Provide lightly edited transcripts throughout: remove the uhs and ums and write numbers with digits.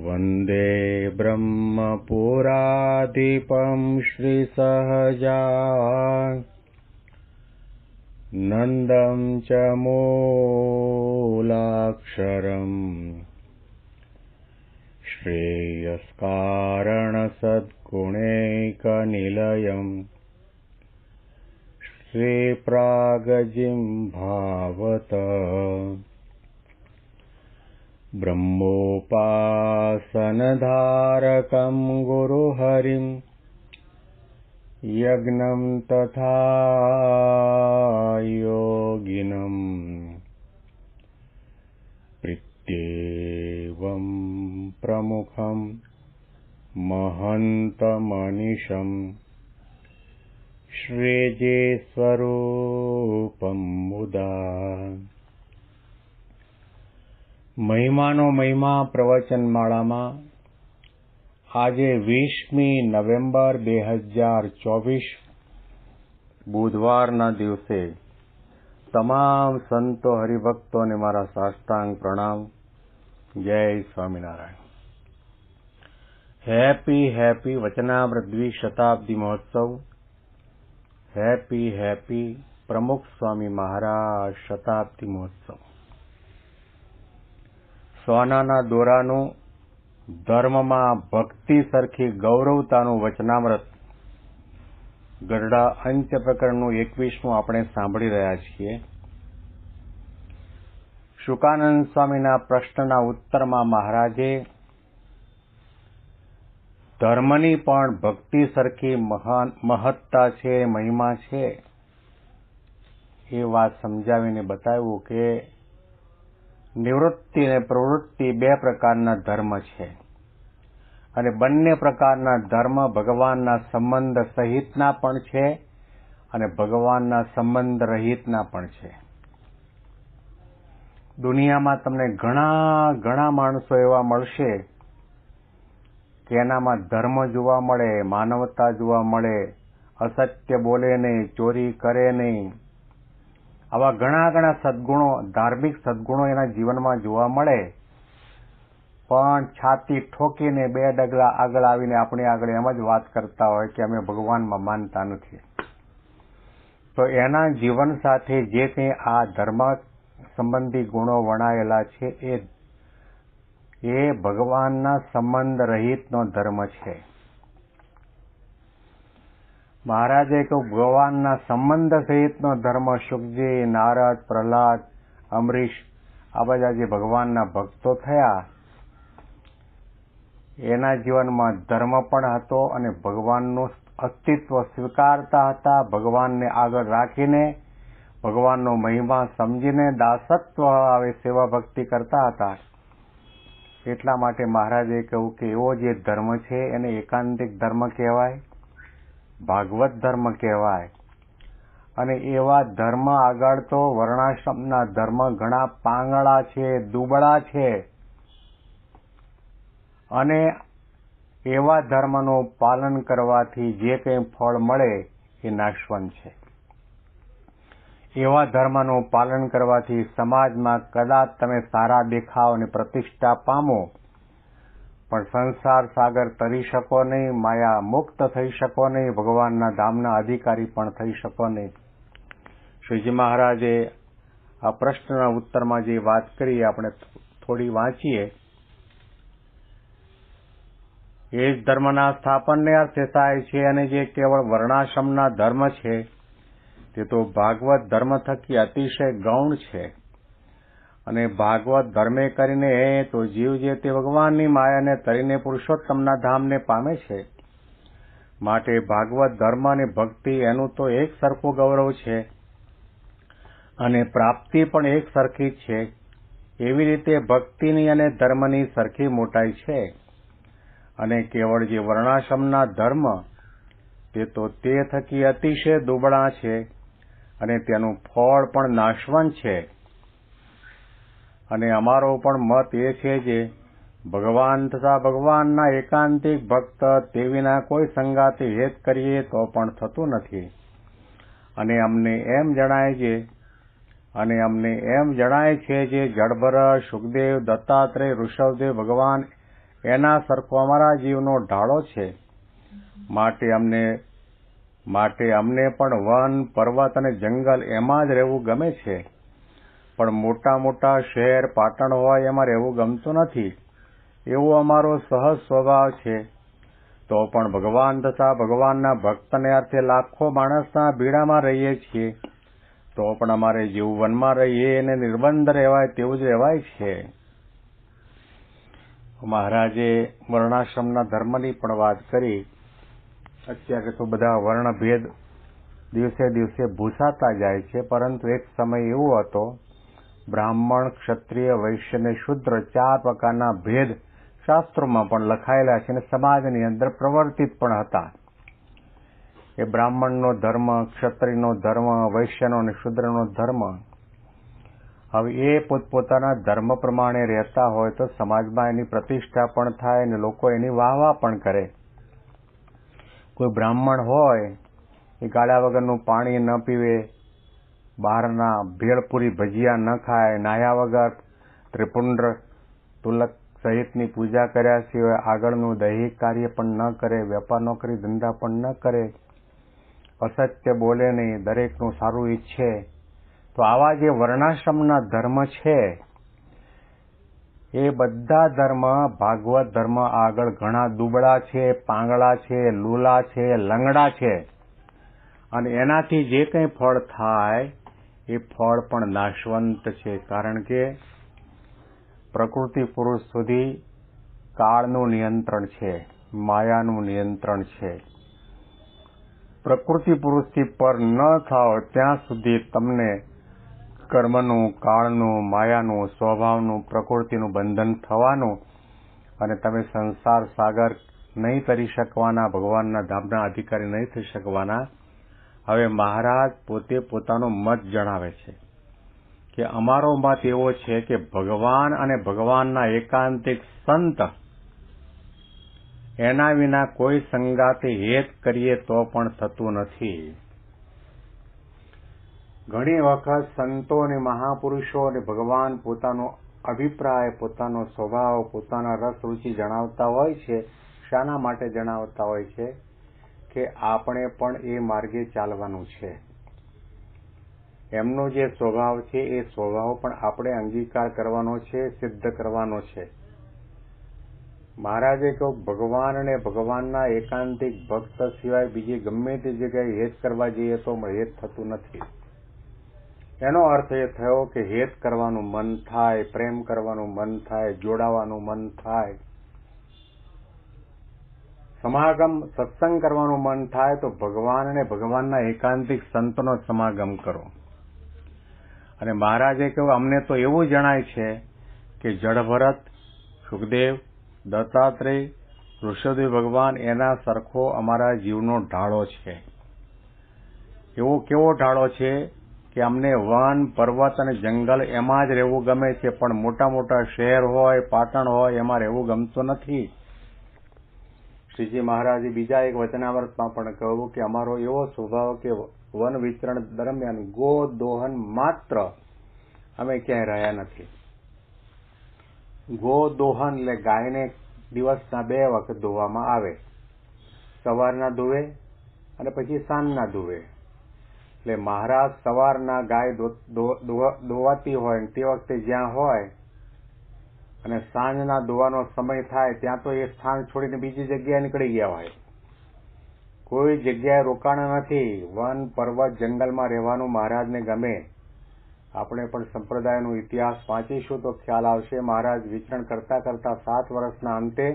वन्दे ब्रह्मपुराधिपं श्रीसहजानन्दं च मूलाक्षरम् श्रेयस्कारणसद्गुणैकनिलयम् श्रीप्रागजिह्वावत ब्रह्मोपासनधारकं गुरुहरिं यज्ञं तथा योगिनं प्रीत्येवं प्रमुखं महन्तमनिशं श्रेजे स्वरूपं मुदा। મહિમાનો મહિમા પ્રવચનમાળામાં આજે 20મી નવેમ્બર 2024 બુધવારના દિવસે તમામ સંતો હરિભક્તોને મારા સાષ્ટાંગ પ્રણામ. જય સ્વામિનારાયણ. હેપી વચનામૃત દ્વિશતાબ્દી મહોત્સવ. હેપી પ્રમુખ સ્વામી મહારાજ શતાબ્દી મહોત્સવ. સોનાના દોરાનું ધર્મમાં ભક્તિ સરખી ગૌરવતાનું વચનામૃત ગરડા અંચ પ્રકરણનું 21મું આપણે સાંભળી રહ્યા છીએ. શુકાનંદ સ્વામીના પ્રશ્નના ઉત્તરમાં મહારાજે ધર્મની પણ ભક્તિ સરખી મહત્તા છે, મહિમા છે, એ વાત સમજાવીને બતાવ્યું કે નિવૃત્તિ અને પ્રવૃત્તિ બે પ્રકારના ધર્મ છે અને બંને પ્રકારના ધર્મ ભગવાનના સંબંધ સહિતના પણ છે અને ભગવાનના સંબંધ રહિતના પણ છે. દુનિયામાં તમને ઘણા માણસો એવા મળશે કે એનામાં ધર્મ જોવા મળે, માનવતા જોવા મળે, અસત્ય બોલે નહીં, ચોરી કરે નહીં, આવા ઘણા સદગુણો, ધાર્મિક સદગુણો એના જીવનમાં જોવા મળે, પણ છાતી ઠોકીને બે ડગલા આગળ આવીને આપણી આગળ એમ જ વાત કરતા હોય કે અમે ભગવાનમાં માનતા નથી. તો એના જીવન સાથે જે કંઈ આ ધર્મ સંબંધી ગુણો વણાયેલા છે એ ભગવાનના સંબંધ રહિતનો ધર્મ છે. મહારાજે કહ્યું ભગવાનના સંબંધ સહિતનો ધર્મ શુકજી, નારદ, પ્રહલાદ, અમરીશ આ બધા જે ભગવાનના ભક્તો થયા એના જીવનમાં ધર્મ પણ હતો અને ભગવાનનું અસ્તિત્વ સ્વીકારતા હતા. ભગવાનને આગળ રાખીને, ભગવાનનો મહિમા સમજીને દાસત્વ આવે સેવા ભક્તિ કરતા હતા. એટલા માટે મહારાજે કહ્યું કે એવો જે ધર્મ છે એને એકાંતિક ધર્મ કહેવાય, ભાગવત ધર્મ કહેવાય. અને એવા ધર્મ આગળ તો વર્ણાશ્રમના ધર્મ ઘણા પાંગળા છે, દુબળા છે અને એવા ધર્મનું પાલન કરવાથી જે કંઈ ફળ મળે એ નાશવંત છે. એવા ધર્મનું પાલન કરવાથી સમાજમાં કદાચ તમે સારા દેખાવ અને પ્રતિષ્ઠા પામો, પણ સંસાર સાગર તરી શકો નહીં, માયા મુક્ત થઈ શકો નહીં, ભગવાનના ધામના અધિકારી પણ થઈ શકો નહીં. શ્રીજી મહારાજે આ પ્રશ્નના ઉત્તરમાં જે વાત કરી આપણે થોડી વાંચીએ. એ જ ધર્મના સ્થાપનને અર્થે થાય છે અને જે કેવળ વર્ણાશ્રમના ધર્મ છે તે તો ભાગવત ધર્મ થકી અતિશય ગૌણ છે. અને ભાગવત ધર્મે કરીને તો જીવ જે તે ભગવાનની માયાને તરીને પુરુષોત્તમના ધામને પામે છે. માટે ભાગવત ધર્મ અને ભક્તિ એનું તો એક સરખું ગૌરવ છે અને પ્રાપ્તિ પણ એક સરખી જ છે. એવી રીતે ભક્તિની અને ધર્મની સરખી મોટાઈ છે. અને કેવળ જે વર્ણાશ્રમના ધર્મ તે તો તે થકી અતિશય દુબળા છે અને તેનું ફળ પણ નાશવંત છે. અને અમારો પણ મત એ છે જે ભગવાન તથા ભગવાનના એકાંતિક ભક્ત તે વિના કોઈ સંગાતે હેત કરીએ તો પણ થતું નથી. અને અમને એમ જણાય છે જે જડભરત, શુકદેવ, દત્તાત્રેય, ઋષભદેવ ભગવાન એના સરખો અમારા જીવનો ઢાળો છે. માટે અમને પણ વન, પર્વત અને જંગલ એમાં જ રહેવું ગમે છે, પણ મોટા મોટા શહેર, પાટણ હોય એમાં રહેવું ગમતું નથી. એવો અમારો સહજ સ્વભાવ છે. તો પણ ભગવાન તથા ભગવાનના ભક્તને અર્થે લાખો માણસના ભીડામાં રહીએ છીએ, તો પણ અમારે જેવું વનમાં રહીએ અને નિર્બંધ રહેવાય તેવું જ રહેવાય છે. મહારાજે વર્ણાશ્રમના ધર્મની પણ વાત કરી. અત્યારે તો બધા વર્ણભેદ દિવસે દિવસે ભૂસાતા જાય છે, પરંતુ એક સમય એવો હતો, બ્રાહ્મણ, ક્ષત્રિય, વૈશ્ય અને શૂદ્ર 4 પ્રકારના ભેદ શાસ્ત્રોમાં પણ લખાયેલા છે અને સમાજની અંદર પ્રવર્તિત પણ હતા. એ બ્રાહ્મણનો ધર્મ, ક્ષત્રિયનો ધર્મ, વૈશ્યનો અને શૂદ્રનો ધર્મ. હવે એ પોતપોતાના ધર્મ પ્રમાણે રહેતા હોય તો સમાજમાં એની પ્રતિષ્ઠા પણ થાય અને લોકો એની વાહવા પણ કરે. કોઈ બ્રાહ્મણ હોય એ ગાળ્યા વગરનું પાણી ન પીવે, બહારના ભેળપુરી ભજીયા ન ખાય, નાહ્યા વગર ત્રિપુંડ્ર, તુલક સહિતની પૂજા કર્યા સિવાય આગળનું દૈહિક કાર્ય પણ ન કરે, વેપાર નોકરી ધંધા પણ ન કરે, અસત્ય બોલે નહીં, દરેકનું સારું ઈચ્છે. તો આવા જે વર્ણાશ્રમના ધર્મ છે એ બધા ધર્મ ભાગવત ધર્મ આગળ ઘણા દુબળા છે, પાંગળા છે, લૂલા છે, લંગડા છે, અને એનાથી જે કંઈ ફળ થાય એ ફળ પણ નાશવંત છે. કારણ કે પ્રકૃતિ પુરુષ સુધી કાળનું નિયંત્રણ છે, માયાનું નિયંત્રણ છે. પ્રકૃતિ પુરુષથી પર ન થાવ ત્યાં સુધી તમને કર્મનું, કાળનું, માયાનું, સ્વભાવનું, પ્રકૃતિનું બંધન થવાનું અને તમે સંસાર સાગર નહીં તરી શકવાના, ભગવાનના ધામના અધિકારી નહીં થઈ શકવાના. હવે મહારાજ પોતે પોતાનો મત જણાવે છે કે અમારો મત એવો છે કે ભગવાન અને ભગવાનના એકાંતિક સંત એના વિના કોઈ સંગાતે હેત કરીએ તો પણ થતું નથી. ઘણી વખત સંતો અને મહાપુરુષો અને ભગવાન પોતાનો અભિપ્રાય, પોતાનો સ્વભાવ, પોતાના રસ રુચિ જણાવતા હોય છે. શાના માટે જણાવતા હોય છે? કે આપણે પણ એ માર્ગે ચાલવાનું છે. એમનો જે સ્વભાવ છે એ સ્વભાવ પણ આપણે અંગીકાર કરવાનો છે, સિદ્ધ કરવાનો છે. મહારાજે કહ્યું, ભગવાન અને ભગવાનના એકાંતિક ભક્ત સિવાય બીજી ગમે તે જગ્યાએ હેત કરવા જઈએ તો હેત થતું નથી. એનો અર્થ એ થયો કે હેત કરવાનું મન થાય, પ્રેમ કરવાનું મન થાય, જોડાવાનું મન થાય, સમાગમ સત્સંગ કરવાનું મન થાય તો ભગવાન અને ભગવાનના એકાંતિક સંતનો સમાગમ કરો. અને મહારાજે કહ્યું, અમને તો એવું જણાય છે કે જડભરત, સુખદેવ, દત્તાત્રેય, ઋષભદેવ ભગવાન એના સરખો અમારા જીવનો ઢાળો છે. એવો કેવો ઢાળો છે કે અમને વન, પર્વત અને જંગલ એમાં જ રહેવું ગમે છે, પણ મોટા મોટા શહેર હોય, પાટણ હોય એમાં રહેવું ગમતું નથી. શ્રીજી મહારાજે બીજા એક વચનામૃતમાં પણ કહ્યું કે અમારો એવો સ્વભાવ કે વન વિચરણ દરમિયાન ગો દોહન માત્ર અમે ક્યાંય રહ્યા નથી. ગો દોહન એટલે ગાયને દિવસના 2 વખત ધોવામાં આવે, સવારના ધોવે અને પછી સાંજના ધોવે. એટલે મહારાજ સવારના ગાય દોવાતી હોય તે વખતે જ્યાં હોય અને સાંજના ધોવાનો સમય થાય ત્યાં તો એ સ્થાન છોડીને બીજી જગ્યાએ નીકળી ગયા હોય. કોઈ જગ્યાએ રોકાણ નથી. વન, પર્વત, જંગલમાં રહેવાનું મહારાજને ગમે. આપણે પણ સંપ્રદાયનો ઇતિહાસ વાંચીશું તો ખ્યાલ આવશે. મહારાજ વિચરણ કરતા કરતા 7 વર્ષના અંતે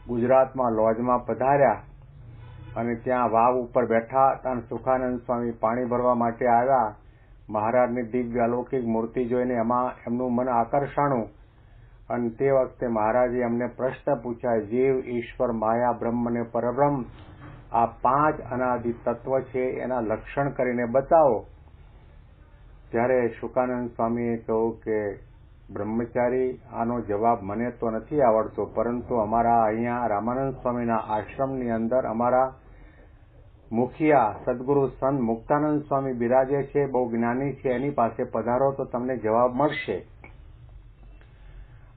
ગુજરાતમાં લોજમાં પધાર્યા અને ત્યાં વાવ ઉપર બેઠા અને સુખાનંદ સ્વામી પાણી ભરવા માટે આવ્યા. મહારાજની દિવ્ય અલૌકિક મૂર્તિ જોઈને એમાં એમનું મન આકર્ષાણું અને તે વખતે મહારાજે એમને પ્રશ્ન પૂછ્યા, જીવ, ઈશ્વર, માયા, બ્રહ્મ અને પરબ્રહ્મ આ 5 અનાદિ તત્વ છે, એના લક્ષણ કરીને બતાવો. ત્યારે શુકાનંદ સ્વામીએ કહ્યું કે બ્રહ્મચારી, આનો જવાબ મને તો નથી આવડતો, પરંતુ અમારા અહીંયા રામાનંદ સ્વામીના આશ્રમની અંદર અમારા મુખિયા સદગુરુ સંત મુક્તાનંદ સ્વામી બિરાજે છે, બહુ જ્ઞાની છે, એની પાસે પધારો તો તમને જવાબ મળશે.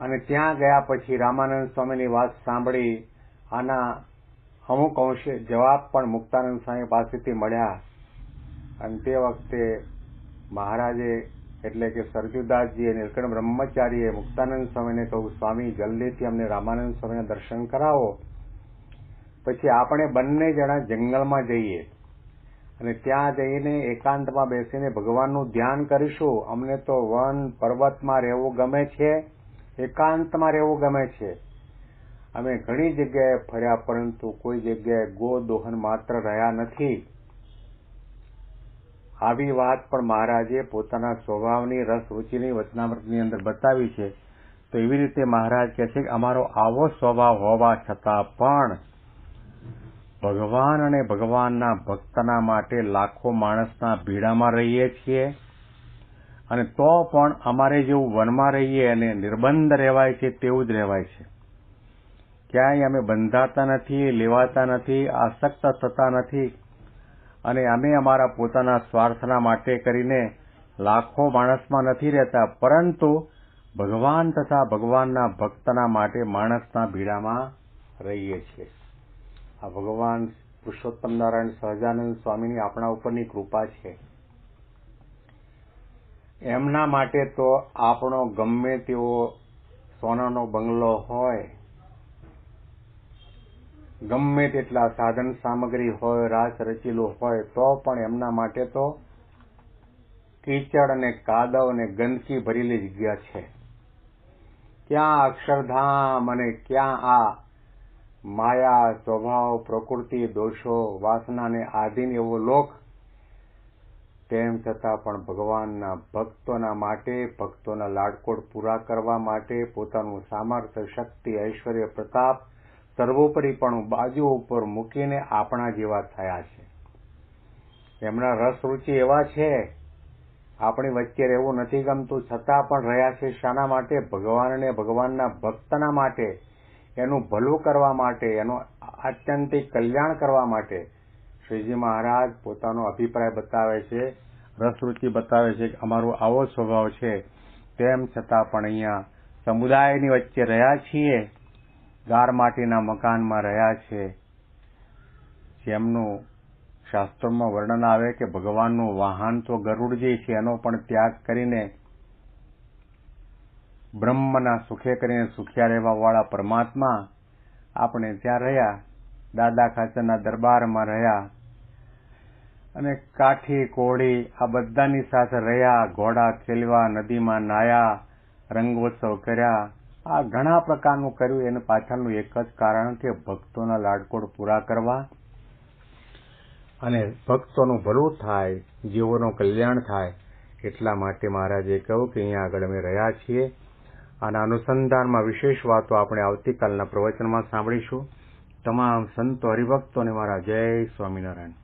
અને ત્યાં ગયા પછી રામાનંદ સ્વામીની વાત સાંભળી આના અમુક અંશે જવાબ પણ મુક્તાનંદ સ્વામી પાસેથી મળ્યા. અને તે વખતે મહારાજે એટલે કે સરજુદાસજીએ નીલકંઠ બ્રહ્મચારીએ મુક્તાનંદ સ્વામીને કહ્યું, સ્વામી જલ્દીથી અમને રામાનંદ સ્વામીના દર્શન કરાવો, પછી આપણે બંને જણા જંગલમાં જઈએ અને ત્યાં જઈને એકાંતમાં બેસીને ભગવાનનું ધ્યાન કરીશું. અમને તો વન પર્વતમાં રહેવું ગમે છે, એકાંતમાં રહેવું ગમે છે. અમે ઘણી જગ્યાએ ફર્યા, પરંતુ કોઈ જગ્યાએ ગોદોહન માત્ર રહ્યા નથી. આવી વાત પણ મહારાજે પોતાના સ્વભાવની રસ રૂચિની વચનામૃતની અંદર બતાવી છે. તો એવી રીતે મહારાજ કહે છે કે અમારો આવો સ્વભાવ હોવા છતાં પણ ભગવાન અને ભગવાનના ભક્તના માટે લાખો માણસના ભીડામાં રહીએ છીએ, અને તો પણ અમારે જેવું વનમાં રહીએ અને નિર્બંધ રહેવાય છે તેવું જ રહેવાય છે. ક્યાંય અમે બંધાતા નથી, લેવાતા નથી, આસક્ત થતા નથી, અને અમે અમારા પોતાના સ્વાર્થના માટે કરીને લાખો માણસમાં નથી રહેતા, પરંતુ ભગવાન તથા ભગવાનના ભક્તના માટે માણસના ભીડામાં રહીએ છીએ. આ ભગવાન પુરુષોત્તમ નારાયણ સહજાનંદ સ્વામીની આપણા ઉપરની કૃપા છે. એમના માટે તો આપણો ગમે તેવો સોનાનો બંગલો હોય, ગમે તેટલા સાધન સામગ્રી હોય, રાસ રચેલું હોય, તો પણ એમના માટે તો કીચડ અને કાદવ અને ગંદકી ભરેલી જગ્યા છે. ક્યાં અક્ષરધામ અને ક્યાં આ માયા, સ્વભાવ, પ્રકૃતિ, દોષો, વાસનાને આધીન એવો લોક. તેમ છતાં પણ ભગવાનના ભક્તોના માટે, ભક્તોના લાડકોડ પૂરા કરવા માટે પોતાનું સામર્થ્ય, શક્તિ, ઐશ્વર્ય, પ્રતાપ સર્વોપરી પણ બાજુ ઉપર મૂકીને આપણા જેવા થયા છે. એમના રસ રૂચિ એવા છે, આપણી વચ્ચે રહેવું નથી ગમતું છતાં પણ રહ્યા છે. શાના માટે? ભગવાન અને ભગવાનના ભક્તના માટે, એનું ભલું કરવા માટે, એનું આત્યંતિક કલ્યાણ કરવા માટે. શ્રીજી મહારાજ પોતાનો અભિપ્રાય બતાવે છે, રસ રૂચિ બતાવે છે કે અમારો આવો સ્વભાવ છે. તેમ છતાં પણ અહીંયા સમુદાયની વચ્ચે રહ્યા છીએ, ગાર માટીના મકાનમાં રહ્યા છે. જેમનું શાસ્ત્રોમાં વર્ણન આવે કે ભગવાનનું વાહન તો ગરુડજી છે, એનો પણ ત્યાગ કરીને બ્રહ્મના સુખે કરીને સુખ્યા રહેવા વાળા પરમાત્મા આપણે ત્યાં રહ્યા, દાદા ખાચરના દરબારમાં રહ્યા, અને કાઠી કોળી આ બધાની સાથે રહ્યા, ઘોડા ખેલવા, નદીમાં નાયા, રંગોત્સવ કર્યા. આ ઘણા પ્રકારનું કર્યું. એને પાછળનું એક જ કારણ કે ભક્તોના લાડકોડ પૂરા કરવા અને ભક્તોનું ભલું થાય, જીવોનું કલ્યાણ થાય, એટલા માટે મહારાજે કહ્યું કે અહીંયા આગળ અમે રહ્યા છીએ. આના અનુસંધાનમાં વિશેષ વાતો આપણે આવતીકાલના પ્રવચનમાં સાંભળીશું. તમામ સંતો હરિભક્તોને મારા જય સ્વામિનારાયણ.